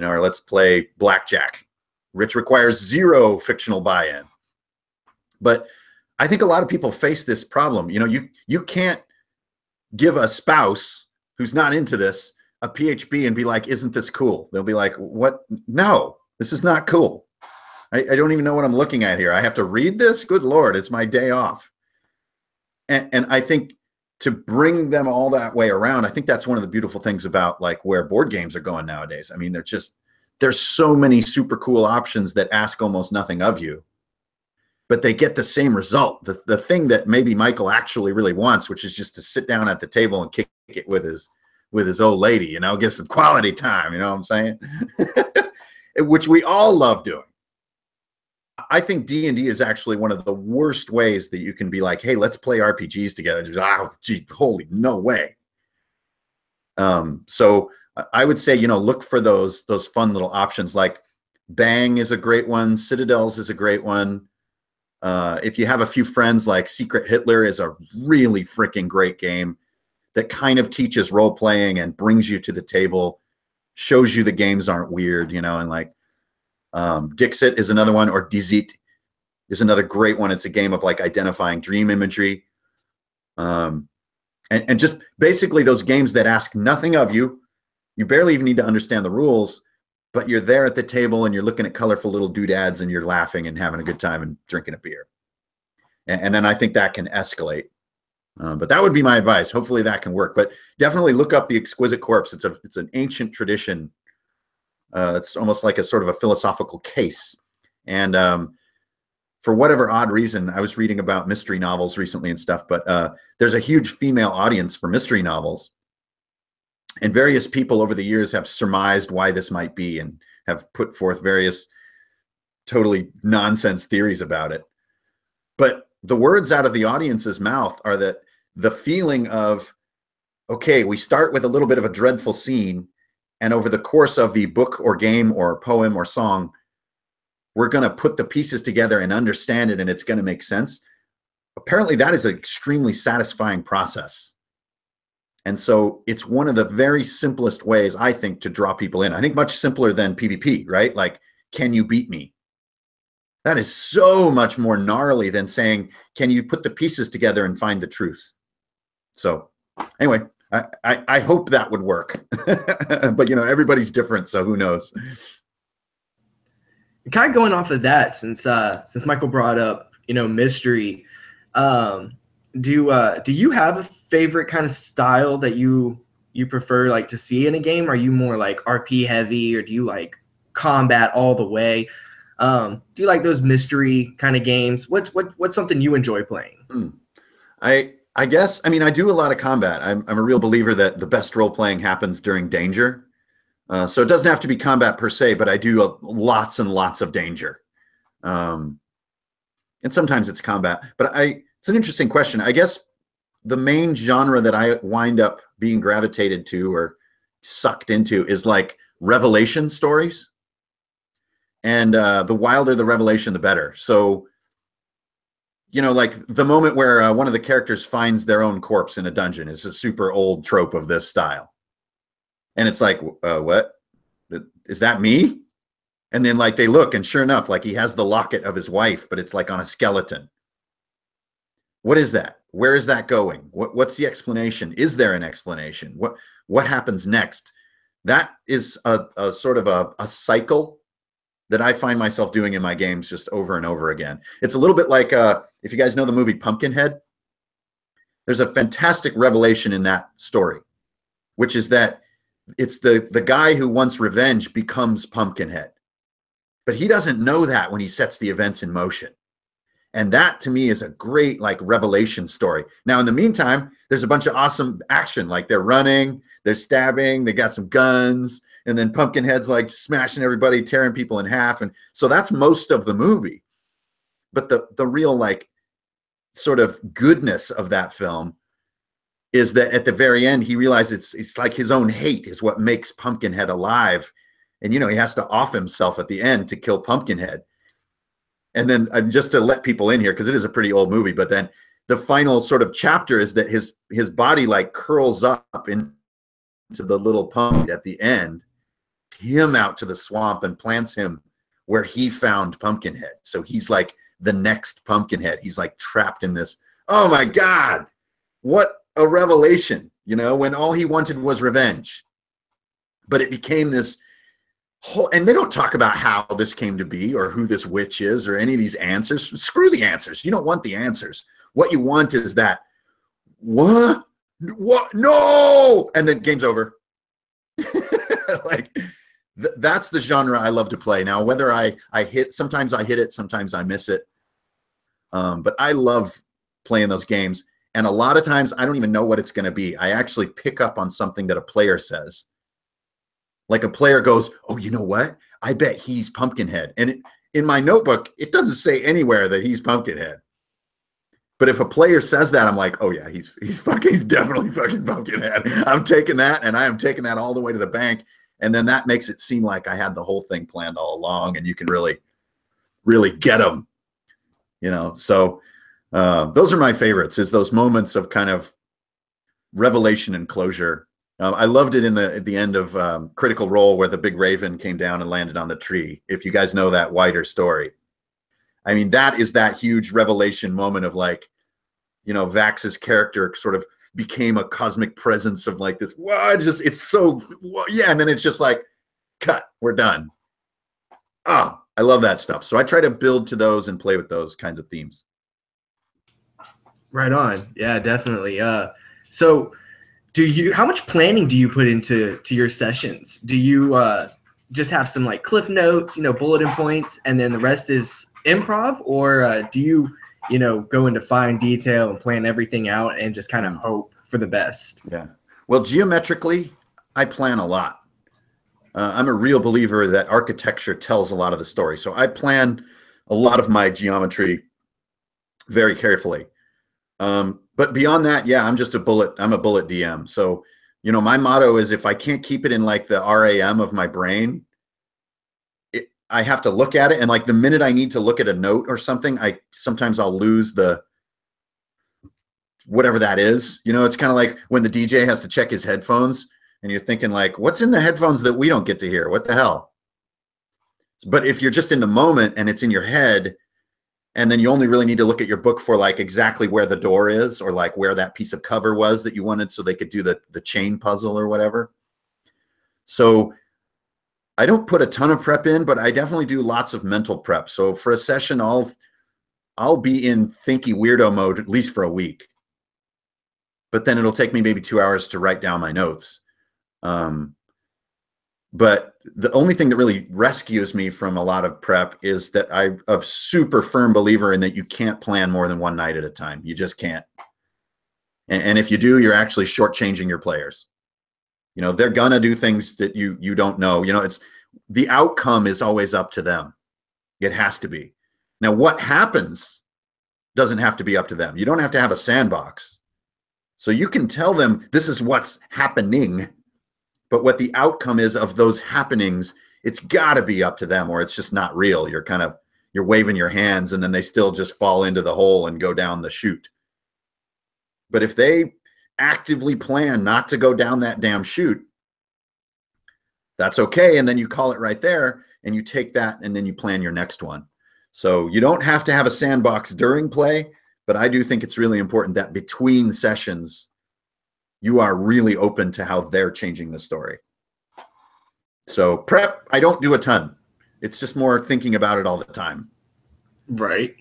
Speaker 2: or let's play blackjack, which requires 0 fictional buy-in. But I think a lot of people face this problem. You can't give a spouse who's not into this a PHB and be like, isn't this cool? They'll be like, what? No, this is not cool. I don't even know what I'm looking at here. I have to read this? Good Lord, it's my day off. And I think to bring them all that way around, I think that's one of the beautiful things about like where board games are going nowadays. I mean, there's so many super cool options that ask almost nothing of you, but they get the same result. The thing that maybe Michael actually really wants, which is just to sit down at the table and kick it with his old lady, get some quality time, you know what I'm saying? Which we all love doing. I think D&D is actually one of the worst ways that you can be like, hey, let's play RPGs together. Just, gee, holy, no way. So I would say, look for those fun little options. Like Bang is a great one. Citadels is a great one. If you have a few friends, like Secret Hitler is a really freaking great game that kind of teaches role playing and brings you to the table, shows you the games aren't weird, and like Dixit is another one, or Dizit is another great one. It's a game of like identifying dream imagery. And just basically those games that ask nothing of you. You barely even need to understand the rules, but you're there at the table and you're looking at colorful little doodads and you're laughing and having a good time and drinking a beer. And then I think that can escalate. But that would be my advice. Hopefully that can work. But definitely look up the Exquisite Corpse. It's an ancient tradition. It's almost like a sort of a philosophical case. And for whatever odd reason, I was reading about mystery novels recently and stuff, but there's a huge female audience for mystery novels. And various people over the years have surmised why this might be and have put forth various totally nonsense theories about it. But the words out of the audience's mouth are that the feeling of okay, we start with a little bit of a dreadful scene, and over the course of the book or game or poem or song, we're going to put the pieces together and understand it, and it's going to make sense. Apparently, that is an extremely satisfying process. And so it's one of the very simplest ways, I think, to draw people in. I think much simpler than PvP, right? Like, can you beat me? That is so much more gnarly than saying, can you put the pieces together and find the truth? So anyway, I hope that would work. But, you know, everybody's different, so who knows?
Speaker 3: Kind of going off of that, since Michael brought up, you know, mystery, do you have a favorite kind of style that you prefer, like, to see in a game? Are you more like RP heavy, or do you like combat all the way? Do you like those mystery kind of games? What's something you enjoy playing?
Speaker 2: I guess, I mean, I do a lot of combat. I'm a real believer that the best role playing happens during danger. So it doesn't have to be combat per se, but I do lots and lots of danger. And sometimes it's combat. But it's an interesting question. I guess the main genre that I wind up being gravitated to or sucked into is like revelation stories. And the wilder the revelation, the better. So, you know, like the moment where one of the characters finds their own corpse in a dungeon is a super old trope of this style. And it's like, what? Is that me? And then like they look, and sure enough, like he has the locket of his wife, but it's like on a skeleton. What is that? Where is that going? What's the explanation? Is there an explanation? What happens next? That is a sort of a cycle that I find myself doing in my games just over and over again. It's a little bit like, if you guys know the movie Pumpkinhead, there's a fantastic revelation in that story, which is that it's the guy who wants revenge becomes Pumpkinhead. But he doesn't know that when he sets the events in motion. And that to me is a great like revelation story. Now, in the meantime, there's a bunch of awesome action. Like they're running, they're stabbing, they got some guns, and then Pumpkinhead's like smashing everybody, tearing people in half. And so that's most of the movie. But the real like sort of goodness of that film is that at the very end, he realizes it's like his own hate is what makes Pumpkinhead alive. And, you know, he has to off himself at the end to kill Pumpkinhead. And then just to let people in here, because it is a pretty old movie, but then the final sort of chapter is that his body like curls up into the little pumpkin at the end, him out to the swamp and plants him where he found Pumpkinhead. So he's like the next Pumpkinhead. He's like trapped in this. Oh my God, what a revelation, you know, when all he wanted was revenge. But it became this whole, and they don't talk about how this came to be or who this witch is or any of these answers. Screw the answers. You don't want the answers. What you want is that, what? No! And then game's over. Like, that's the genre I love to play. Now, whether I hit, sometimes I hit it, sometimes I miss it. But I love playing those games. And a lot of times I don't even know what it's going to be. I actually pick up on something that a player says. Like a player goes, oh, you know what? I bet he's Pumpkinhead. And in my notebook, it doesn't say anywhere that he's Pumpkinhead. But if a player says that, I'm like, oh yeah, he's definitely fucking Pumpkinhead. I'm taking that, and I am taking that all the way to the bank. And then that makes it seem like I had the whole thing planned all along, and you can really, really get them. You know, so those are my favorites, is those moments of kind of revelation and closure. I loved it at the end of Critical Role, where the big raven came down and landed on the tree. If you guys know that wider story, I mean, that is that huge revelation moment of like, you know, Vax's character sort of became a cosmic presence of like this. What? Just it's so yeah, and then it's just like, cut, we're done. Oh, I love that stuff. So I try to build to those and play with those kinds of themes.
Speaker 3: Right on. Yeah, definitely. So how much planning do you put into your sessions? Do you just have some like cliff notes, you know, bulletin points, and then the rest is improv, or do you go into fine detail and plan everything out and just kind of hope for the best?
Speaker 2: Yeah. Well, geometrically, I plan a lot. I'm a real believer that architecture tells a lot of the story. So I plan a lot of my geometry very carefully. But beyond that, yeah, I'm just a bullet. I'm a bullet DM. So, you know, my motto is if I can't keep it in like the RAM of my brain, I have to look at it. And like the minute I need to look at a note or something, sometimes I'll lose the whatever that is. You know, it's kind of like when the DJ has to check his headphones and you're thinking like, what's in the headphones that we don't get to hear? What the hell? But if you're just in the moment and it's in your head, and then you only really need to look at your book for like exactly where the door is or like where that piece of cover was that you wanted so they could do the chain puzzle or whatever. So I don't put a ton of prep in, but I definitely do lots of mental prep. So for a session, I'll be in thinky weirdo mode at least for a week. But then it'll take me maybe 2 hours to write down my notes. But the only thing that really rescues me from a lot of prep is that I'm a super firm believer in that you can't plan more than one night at a time. You just can't. And if you do, you're actually shortchanging your players. You know, they're gonna do things that you don't know. You know, it's the outcome is always up to them. It has to be. Now, what happens doesn't have to be up to them. You don't have to have a sandbox. So you can tell them this is what's happening. But what the outcome is of those happenings, it's got to be up to them, or it's just not real. You're waving your hands, and then they still just fall into the hole and go down the chute. But if they actively plan not to go down that damn chute, that's okay. And then you call it right there, and you take that, and then you plan your next one. So you don't have to have a sandbox during play, but I do think it's really important that between sessions, you are really open to how they're changing the story. So prep, I don't do a ton. It's just more thinking about it all the time.
Speaker 3: Right.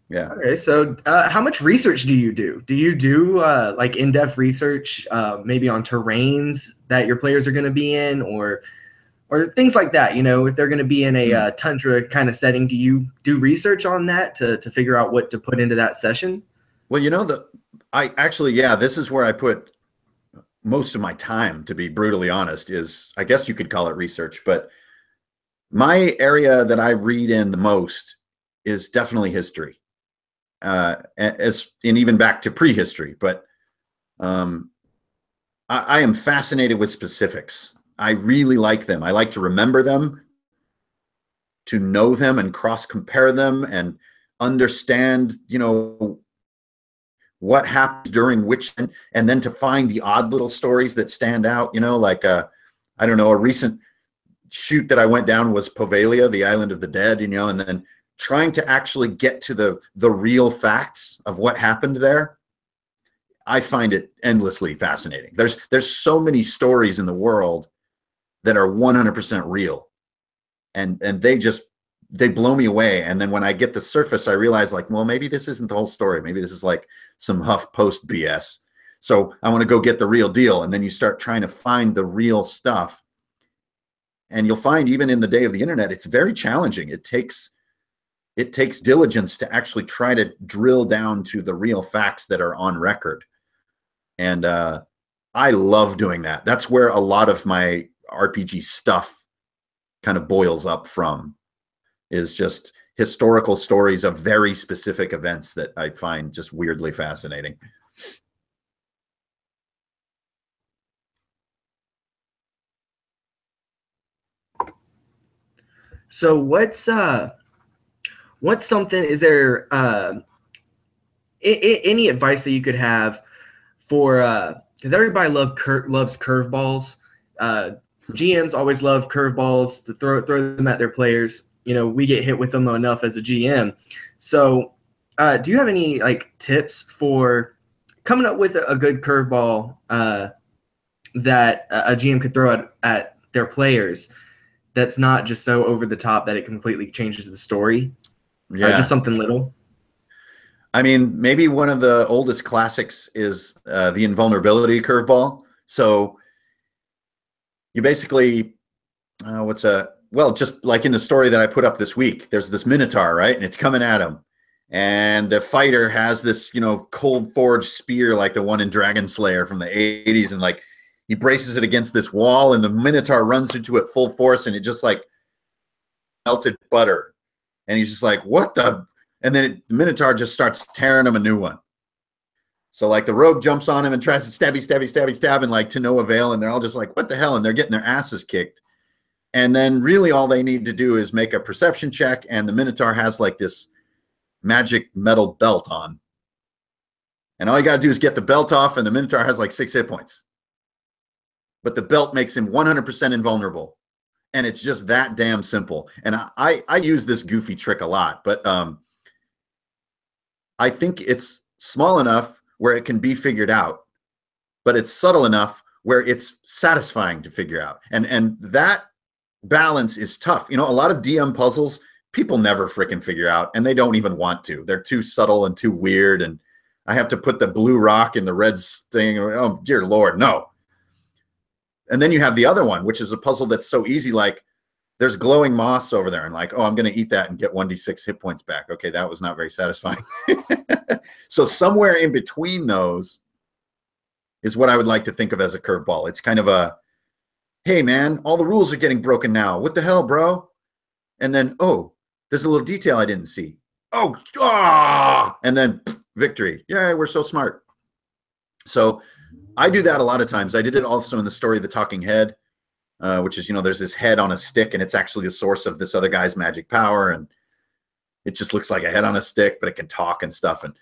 Speaker 2: Yeah.
Speaker 3: Okay. So how much research do you do? Do you do like in-depth research, maybe on terrains that your players are going to be in, or things like that? You know, if they're going to be in a tundra kind of setting, do you do research on that to figure out what to put into that session?
Speaker 2: Well, you know, this is where I put most of my time, to be brutally honest, is, I guess you could call it research, but my area that I read in the most is definitely history, as in even back to prehistory. But I am fascinated with specifics. I really like them. I like to remember them, to know them and cross compare them and understand, you know, what happened during which, and then to find the odd little stories that stand out, you know, like I don't know, a recent shoot that I went down was Poveglia, the Island of the Dead, you know, and then trying to actually get to the real facts of what happened there. I find it endlessly fascinating. There's so many stories in the world that are 100% real, and they blow me away. And then when I get the surface, I realize like, well, maybe this isn't the whole story. Maybe this is like some Huff Post BS. So I want to go get the real deal. And then you start trying to find the real stuff. And you'll find even in the day of the internet, it's very challenging. It takes diligence to actually try to drill down to the real facts that are on record. And I love doing that. That's where a lot of my RPG stuff kind of boils up from, is just historical stories of very specific events that I find just weirdly fascinating.
Speaker 3: So what's something, is there any advice that you could have for, because everybody loves curveballs. GMs always love curveballs to throw them at their players. You know, we get hit with them enough as a GM. So do you have any like tips for coming up with a good curveball that a GM could throw at their players that's not just so over the top that it completely changes the story?
Speaker 2: Yeah.
Speaker 3: Just something little.
Speaker 2: I mean, maybe one of the oldest classics is the invulnerability curveball. So you basically, just like in the story that I put up this week, there's this Minotaur, right? And it's coming at him. And the fighter has this, you know, cold forged spear like the one in Dragon Slayer from the 80s. And like he braces it against this wall, and the Minotaur runs into it full force, and it just like melted butter. And he's just like, what the? And then the Minotaur just starts tearing him a new one. So like the rogue jumps on him and tries to stab, and like to no avail. And they're all just like, what the hell? And they're getting their asses kicked. And then really all they need to do is make a perception check. And the Minotaur has like this magic metal belt on. And all you got to do is get the belt off, and the Minotaur has like 6 hit points. But the belt makes him 100% invulnerable. And it's just that damn simple. And I use this goofy trick a lot, but I think it's small enough where it can be figured out, but it's subtle enough where it's satisfying to figure out. And that balance is tough. You know, a lot of DM puzzles, people never freaking figure out, and they don't even want to. They're too subtle and too weird, and I have to put the blue rock in the red thing. Oh, dear Lord, no. And then you have the other one, which is a puzzle that's so easy, like there's glowing moss over there, and like, oh, I'm going to eat that and get 1d6 hit points back. Okay, that was not very satisfying. So somewhere in between those is what I would like to think of as a curveball. It's kind of a, hey, man, all the rules are getting broken now. What the hell, bro? And then, oh, there's a little detail I didn't see. Oh, ah! And then victory. Yeah, we're so smart. So I do that a lot of times. I did it also in the story of the Talking Head, which is, you know, there's this head on a stick, and it's actually the source of this other guy's magic power. And it just looks like a head on a stick, but it can talk and stuff. And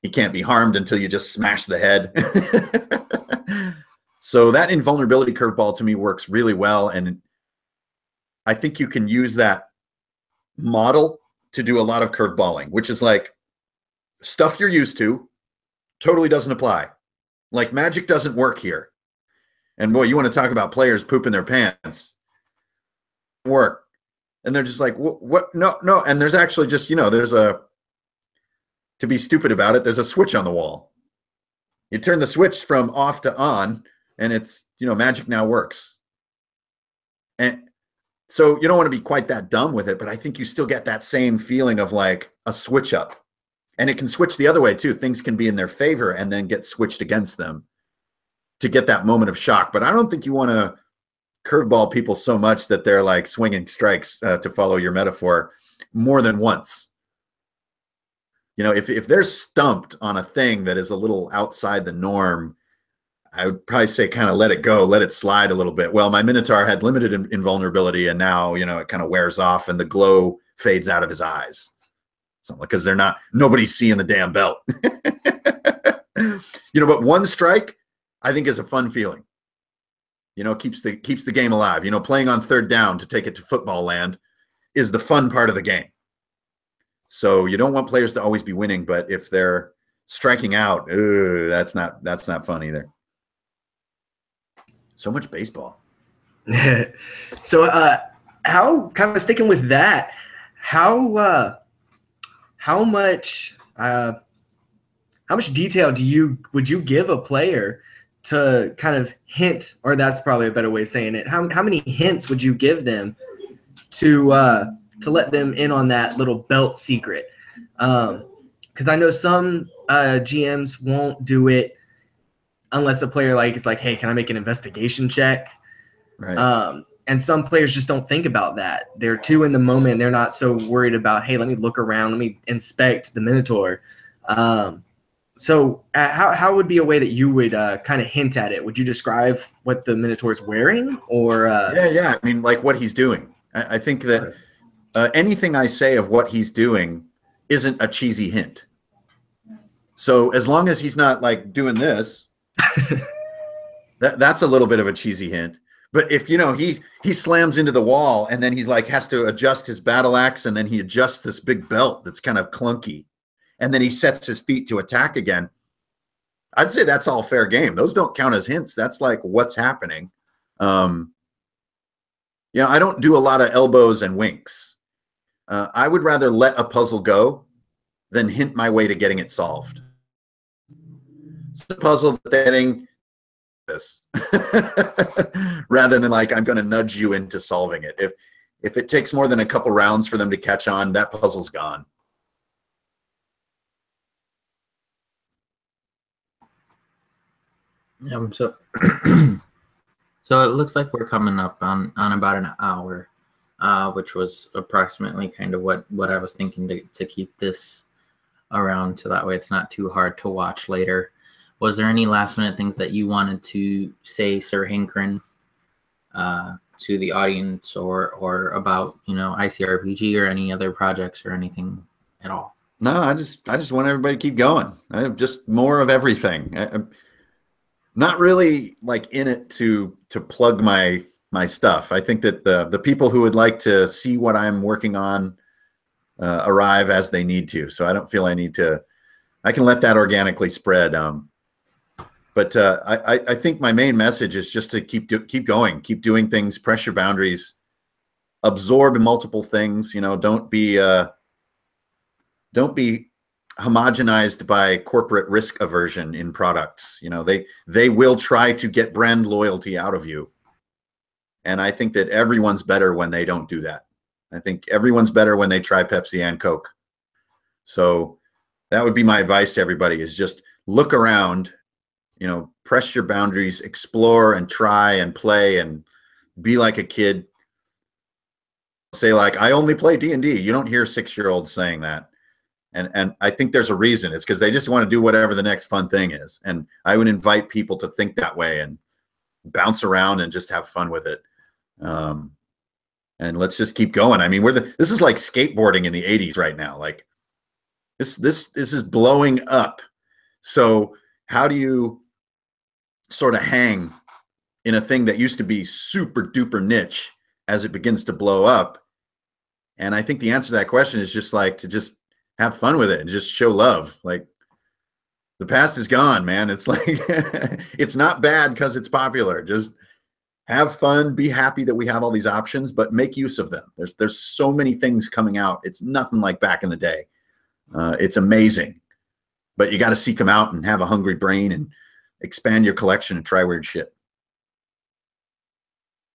Speaker 2: he can't be harmed until you just smash the head. So that invulnerability curveball to me works really well. And I think you can use that model to do a lot of curveballing, which is like stuff you're used to totally doesn't apply. Like magic doesn't work here. And boy, you want to talk about players pooping their pants. Work. And they're just like, what? No. And there's actually just, you know, there's a, to be stupid about it, there's a switch on the wall. You turn the switch from off to on, and it's, you know, magic now works. And so you don't want to be quite that dumb with it, but I think you still get that same feeling of like a switch up. And it can switch the other way too. Things can be in their favor and then get switched against them to get that moment of shock. But I don't think you want to curveball people so much that they're like swinging strikes, to follow your metaphor, more than once. You know, if they're stumped on a thing that is a little outside the norm, I would probably say kind of let it go, let it slide a little bit. Well, my Minotaur had limited invulnerability, and now, you know, it kind of wears off and the glow fades out of his eyes. So, because they're not, nobody's seeing the damn belt. You know, but one strike, I think, is a fun feeling. You know, keeps the game alive. You know, playing on third down to take it to football land is the fun part of the game. So you don't want players to always be winning, but if they're striking out, that's not fun either. So much baseball.
Speaker 3: So how, kind of sticking with that, how much detail would you give a player to kind of hint, or that's probably a better way of saying it, how many hints would you give them to let them in on that little belt secret? Because I know some GMs won't do it unless a player is like, hey, can I make an investigation check?
Speaker 2: Right.
Speaker 3: And some players just don't think about that. They're too in the moment. They're not so worried about, hey, let me look around, let me inspect the Minotaur. So how would be a way that you would kind of hint at it? Would you describe what the Minotaur is wearing, or?
Speaker 2: Yeah. I mean, like what he's doing. I think that anything I say of what he's doing isn't a cheesy hint. So as long as he's not like doing this, that's a little bit of a cheesy hint. But if, you know, he slams into the wall and then he's like has to adjust his battle axe, and then he adjusts this big belt that's kind of clunky, and then he sets his feet to attack again, I'd say that's all fair game. Those don't count as hints. That's like what's happening. You know, I don't do a lot of elbows and winks. I would rather let a puzzle go than hint my way to getting it solved. It's a puzzle that getting this rather than like I'm going to nudge you into solving it. If it takes more than a couple rounds for them to catch on, that puzzle's gone.
Speaker 1: So so it looks like we're coming up on about an hour, which was approximately kind of what I was thinking to keep this around, so that way it's not too hard to watch later. was there any last minute things that you wanted to say, Sir Hinkren, to the audience, or about, you know, ICRPG or any other projects or anything at all?
Speaker 2: No, I just want everybody to keep going. I have just more of everything. I'm not really like in it to plug my stuff. I think that the people who would like to see what I'm working on arrive as they need to. So I don't feel I need to. I can let that organically spread. But I think my main message is just to keep going, keep doing things, press your boundaries, absorb multiple things. You know, don't be homogenized by corporate risk aversion in products. You know, they will try to get brand loyalty out of you. And I think that everyone's better when they don't do that. I think everyone's better when they try Pepsi and Coke. So that would be my advice to everybody, is just look around, you know, press your boundaries, explore and try and play and be like a kid. Say like, I only play D&D. You don't hear 6-year-olds saying that. And I think there's a reason. It's because they just want to do whatever the next fun thing is. And I would invite people to think that way and bounce around and just have fun with it. And let's just keep going. I mean, this is like skateboarding in the 80s right now. Like this is blowing up. So how do you sort of hang in a thing that used to be super duper niche as it begins to blow up? And I think the answer to that question is just like to just have fun with it and just show love. Like, the past is gone, man. It's like, it's not bad because it's popular. Just have fun, be happy that we have all these options, but make use of them. There's so many things coming out. It's nothing like back in the day. It's amazing, but you got to seek them out and have a hungry brain and expand your collection and try weird shit.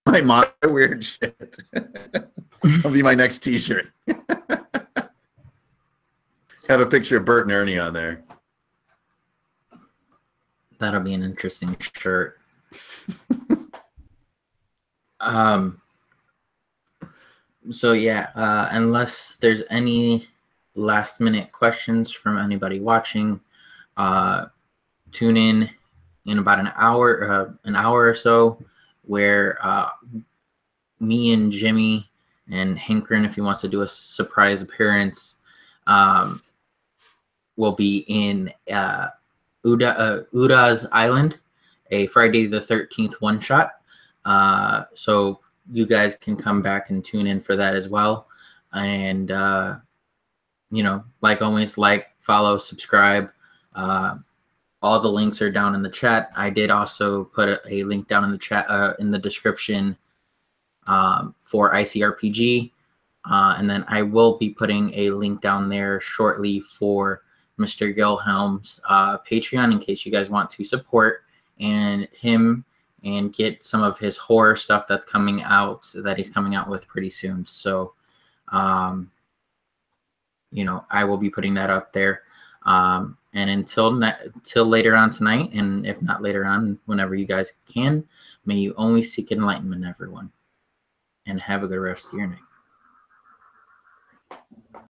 Speaker 2: My weird shit. That'll be my next t-shirt. Have a picture of Bert and Ernie on there.
Speaker 1: That'll be an interesting shirt. So yeah, unless there's any last minute questions from anybody watching, tune in about an hour or so, where me and Jimmy and Hinkren, if he wants to do a surprise appearance, will be in Uda's Island, a Friday the 13th one-shot. So you guys can come back and tune in for that as well. And, you know, like always, like, follow, subscribe. All the links are down in the chat. I did also put a link down in the chat, in the description, for ICRPG. And then I will be putting a link down there shortly for Mr. Gilhelm's Patreon, in case you guys want to support him and get some of his horror stuff that's coming out, that he's coming out with pretty soon. So, you know, I will be putting that up there. And until later on tonight, and if not later on, whenever you guys can, may you always seek enlightenment, everyone. And have a good rest of your night.